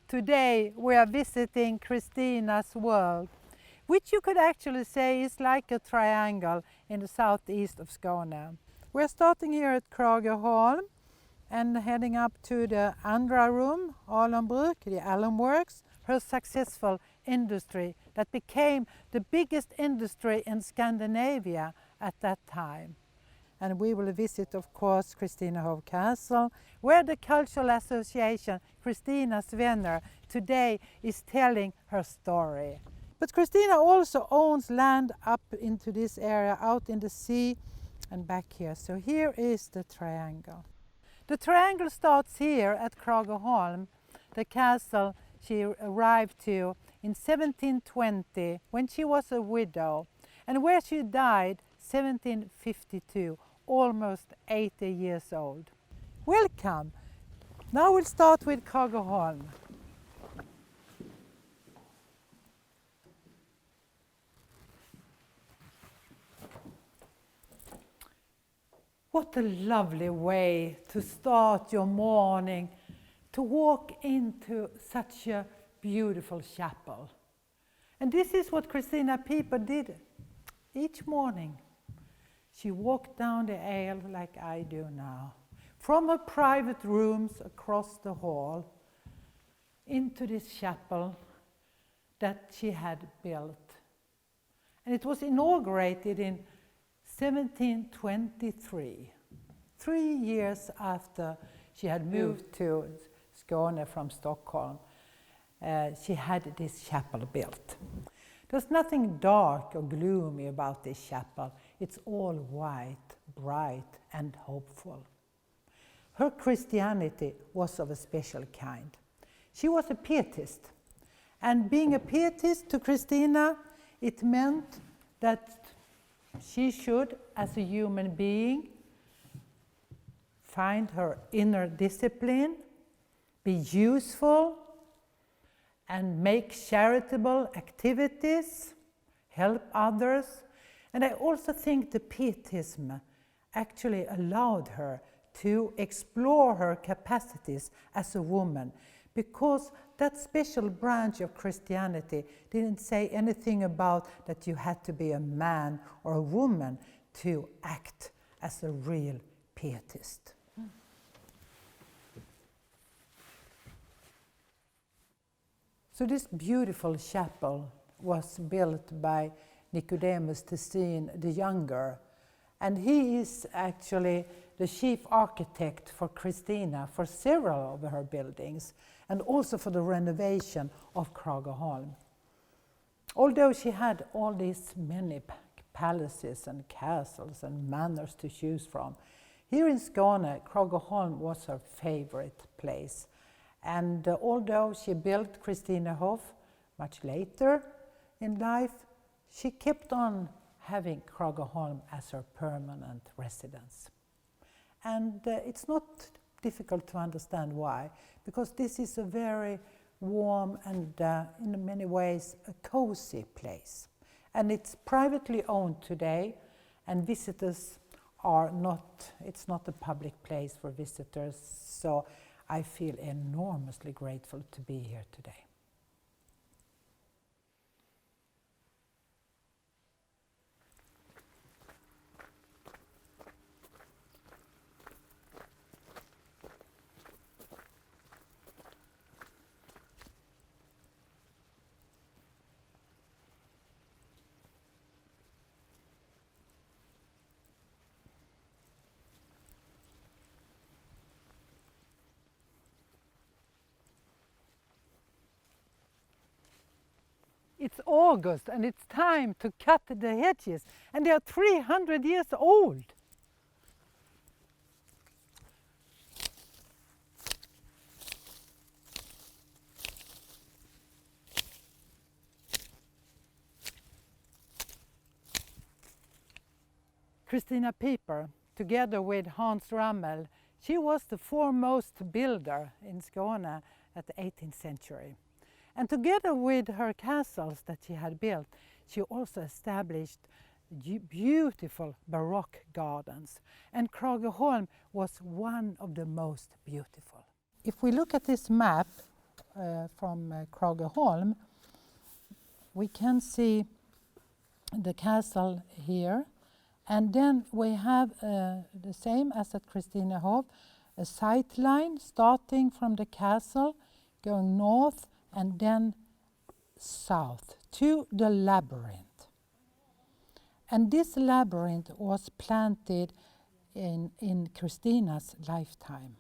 Today we are visiting Christina's world, which you could actually say is like a triangle in the southeast of Skåne. We're starting here at Krageholm and heading up to the Andrarum, Alunbruket, the Alum Works, her successful industry that became the biggest industry in Scandinavia at that time. And we will visit, of course, Christinehof Castle, where the Cultural Association Christinas Wänner today is telling her story. But Christina also owns land up into this area, out in the sea and back here. So here is the triangle. The triangle starts here at Krageholm, the castle she arrived to in 1720 when she was a widow, and where she died 1752, almost 80 years old. Welcome! Now we'll start with Krageholm. What a lovely way to start your morning, to walk into such a beautiful chapel. And this is what Christina Piper did each morning. She walked down the aisle like I do now, from her private rooms across the hall into this chapel that she had built. And it was inaugurated in 1723, 3 years after she had moved to Skåne from Stockholm. She had this chapel built. There's nothing dark or gloomy about this chapel. It's all white, bright and hopeful. Her Christianity was of a special kind. She was a pietist. And being a pietist to Christina, it meant that she should, as a human being, find her inner discipline, be useful, and make charitable activities, help others. And I also think the Pietism actually allowed her to explore her capacities as a woman, because that special branch of Christianity didn't say anything about that you had to be a man or a woman to act as a real pietist. So this beautiful chapel was built by Nicodemus Tessin the Younger, and he is actually the chief architect for Christina for several of her buildings, and also for the renovation of Krageholm. Although she had all these many palaces and castles and manors to choose from, here in Skåne, Krageholm was her favorite place. And although she built Christinehof much later in life, she kept on having Krageholm as her permanent residence. And it's not difficult to understand why, because this is a very warm and in many ways a cozy place. And it's privately owned today, and visitors are not, it's not a public place for visitors, so I feel enormously grateful to be here today. It's August and it's time to cut the hedges, and they are 300 years old. Christina Piper, together with Hans Rammel, she was the foremost builder in Skåne at the 18th century. And together with her castles that she had built, she also established beautiful Baroque gardens. And Krageholm was one of the most beautiful. If we look at this map, Krageholm, we can see the castle here, and then we have the same as at Christinehof, a sight line starting from the castle, going north and then south to the labyrinth. And this labyrinth was planted in Christina's lifetime.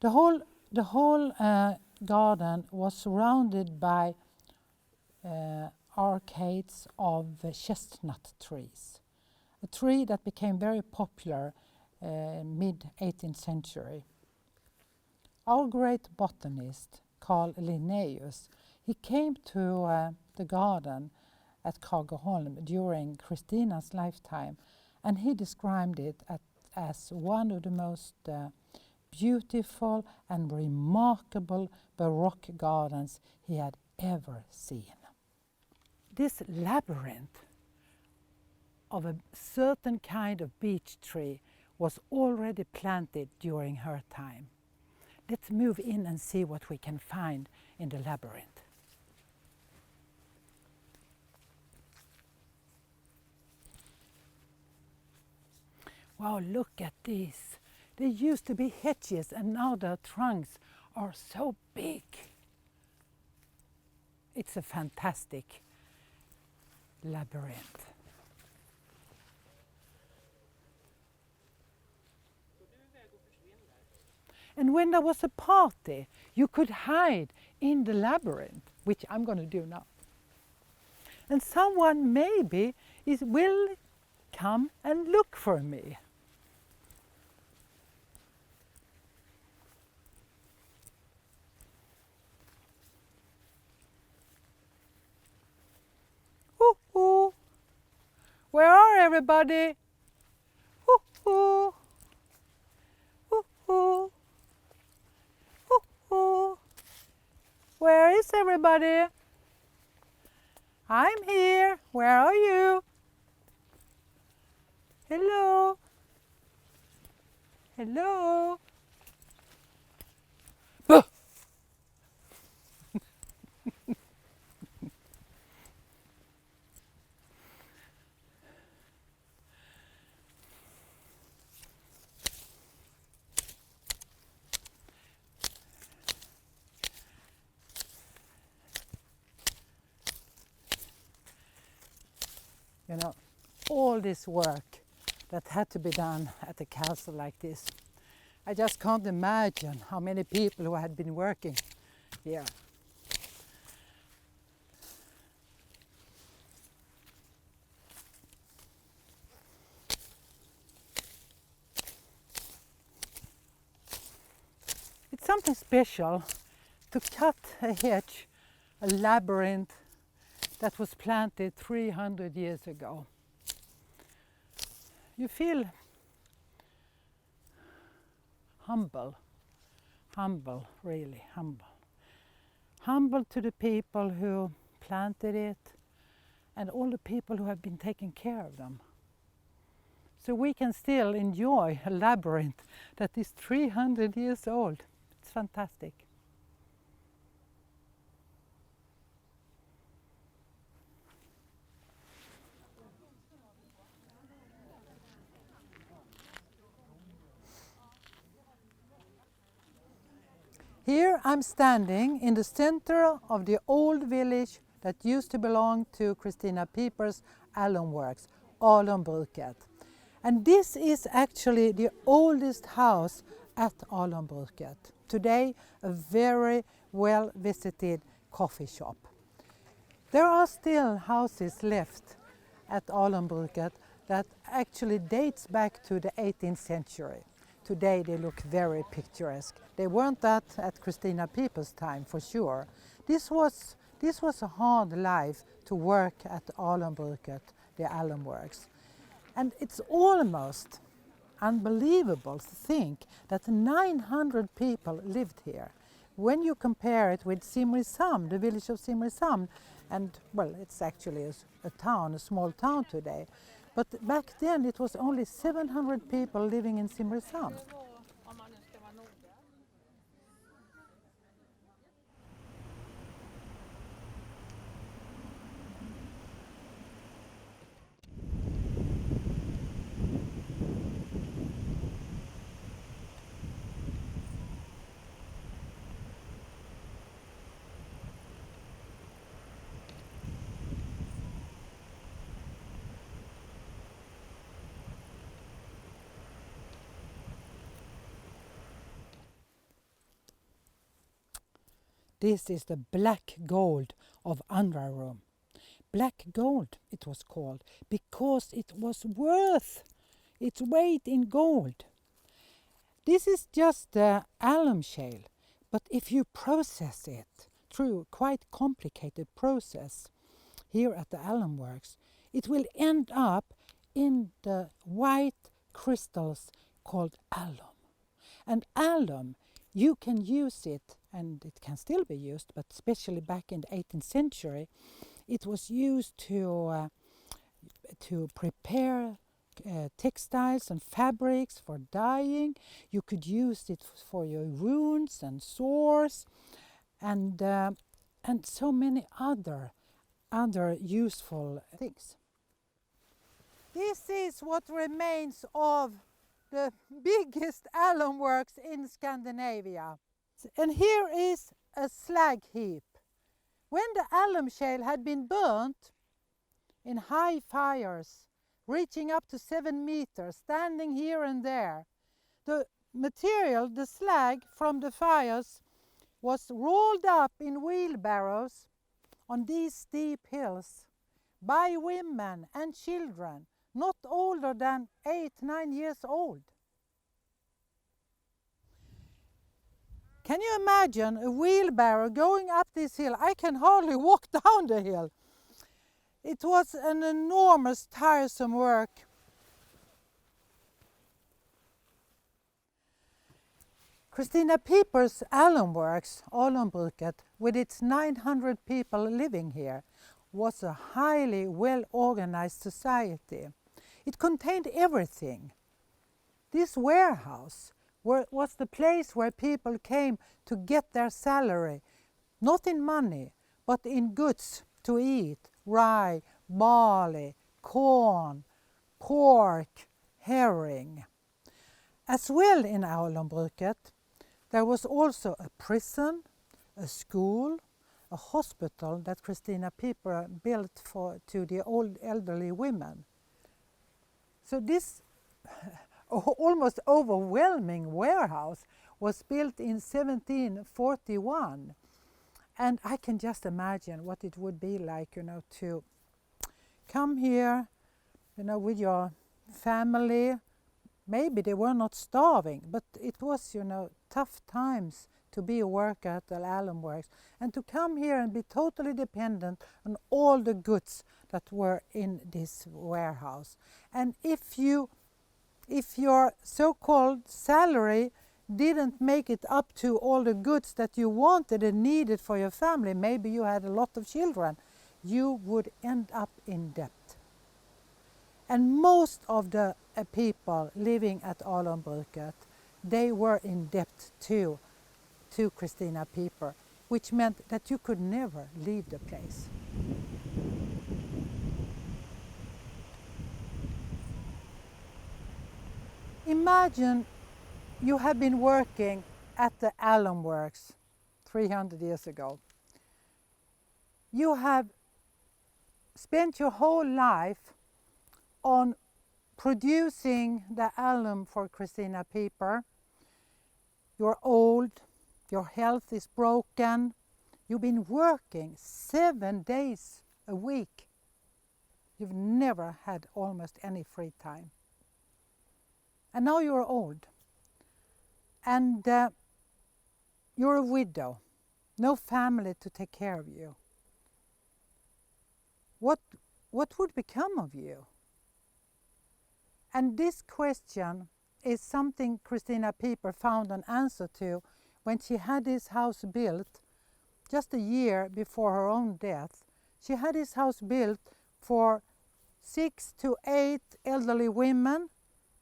The whole garden was surrounded by arcades of chestnut trees, a tree that became very popular mid-18th century. Our great botanist, Carl Linnaeus, he came to the garden at Krageholm during Christina's lifetime, and he described it as one of the most beautiful and remarkable Baroque gardens he had ever seen. This labyrinth of a certain kind of beech tree was already planted during her time. Let's move in and see what we can find in the labyrinth. Wow, look at these. They used to be hedges and now their trunks are so big. It's a fantastic labyrinth. And when there was a party, you could hide in the labyrinth, which I'm going to do now. And someone maybe will come and look for me. Ooh. Where are everybody? Ooh. Ooh. Ooh. Where is everybody? I'm here. Where are you? Hello. Hello. You know, all this work that had to be done at a castle like this. I just can't imagine how many people who had been working here. It's something special to cut a hedge, a labyrinth that was planted 300 years ago. You feel humble, really humble. Humble to the people who planted it and all the people who have been taking care of them. So we can still enjoy a labyrinth that is 300 years old. It's fantastic. Here I'm standing in the center of the old village that used to belong to Christina Piper's Alum Works, Alunbruket. And this is actually the oldest house at Alunbruket. Today a very well visited coffee shop. There are still houses left at Alunbruket that actually dates back to the 18th century. Today they look very picturesque. They weren't that at Christina Piper's time, for sure. This was a hard life to work at Alunbruket, the Alum Works. And it's almost unbelievable to think that 900 people lived here. When you compare it with Simrishamn, the village of Simrishamn, and well, it's actually a town, a small town today. But back then it was only 700 people living in Simrishamn. This is the black gold of Andrarum. Black gold it was called because it was worth its weight in gold. This is just the alum shale, but if you process it through a quite complicated process here at the Alum Works, it will end up in the white crystals called alum. And alum, you can use it, and it can still be used, but especially back in the 18th century, it was used to prepare textiles and fabrics for dyeing. You could use it for your wounds and sores, and so many other useful things. This is what remains of the biggest alum works in Scandinavia. And here is a slag heap. When the alum shale had been burnt in high fires, reaching up to 7 meters, standing here and there, the material, the slag from the fires, was rolled up in wheelbarrows on these steep hills by women and children not older than 8-9 years old. Can you imagine a wheelbarrow going up this hill? I can hardly walk down the hill. It was an enormous, tiresome work. Christina Piper's Alum Works, Alunbruket, with its 900 people living here, was a highly well-organized society. It contained everything. This warehouse was the place where people came to get their salary, not in money, but in goods to eat: rye, barley, corn, pork, herring. As well in Alunbruket, there was also a prison, a school, a hospital that Christina Piper built to the old elderly women. So this almost overwhelming warehouse was built in 1741. And I can just imagine what it would be like, to come here, with your family. Maybe they were not starving, but it was, tough times to be a worker at the Alum Works, and to come here and be totally dependent on all the goods that were in this warehouse. And if your so-called salary didn't make it up to all the goods that you wanted and needed for your family, maybe you had a lot of children, you would end up in debt. And most of the people living at Alunbruket, they were in debt to Christina Piper, which meant that you could never leave the place. Imagine you have been working at the Alum Works 300 years ago. You have spent your whole life on producing the alum for Christina Piper. You're old, your health is broken, you've been working 7 days a week. You've never had almost any free time. And now you're old. And you're a widow, no family to take care of you. What would become of you? And this question is something Christina Piper found an answer to when she had this house built just a year before her own death. She had this house built for 6 to 8 elderly women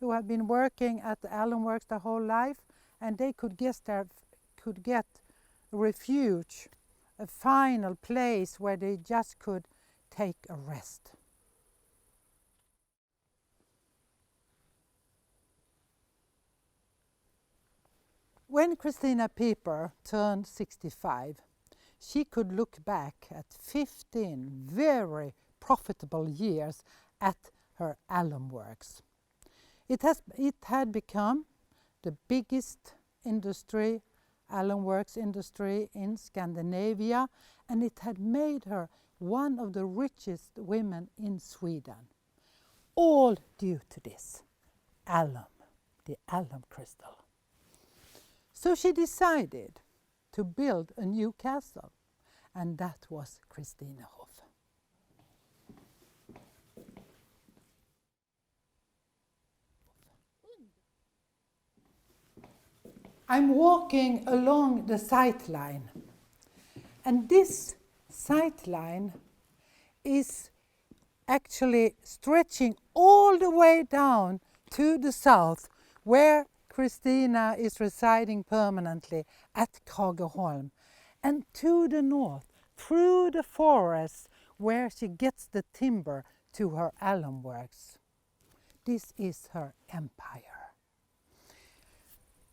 who had been working at the Alum Works their whole life, and they could get refuge, a final place where they just could take a rest. When Christina Piper turned 65, she could look back at 15 very profitable years at her Alum Works. It had become the biggest industry Alum Works industry in Scandinavia, and it had made her one of the richest women in Sweden. All due to this alum, the alum crystal. So she decided to build a new castle, and that was Christinehof. I'm walking along the sight line, and this sight line is actually stretching all the way down to the south, where Christina is residing permanently at Krageholm, and to the north, through the forest, where she gets the timber to her Alum Works. This is her empire.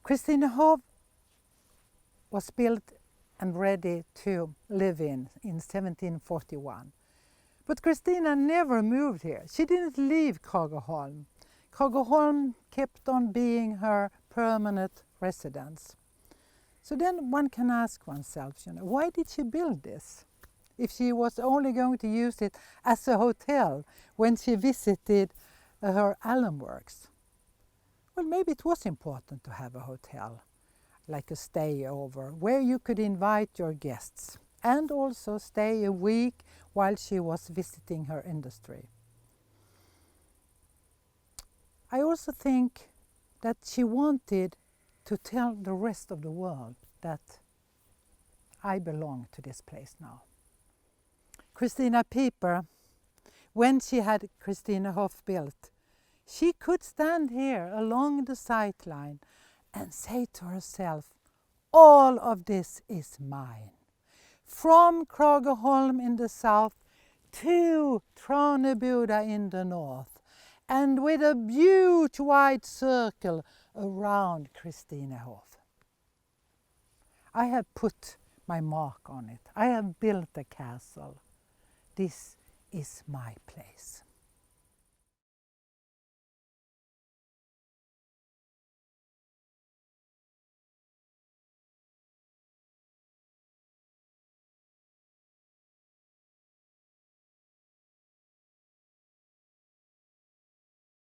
Christinehof was built and ready to live in 1741. But Christina never moved here. She didn't leave Krageholm. Krageholm kept on being her permanent residence. So then one can ask oneself, why did she build this? If she was only going to use it as a hotel when she visited her Alum Works. Well, maybe it was important to have a hotel, like a stayover, where you could invite your guests and also stay a week while she was visiting her industry. I also think that she wanted to tell the rest of the world that I belong to this place now. Christina Piper, when she had Christinehof built, she could stand here along the sight line and say to herself, all of this is mine. From Krageholm in the south to Traneboda in the north, and with a huge wide circle around Christinehof. I have put my mark on it. I have built a castle. This is my place.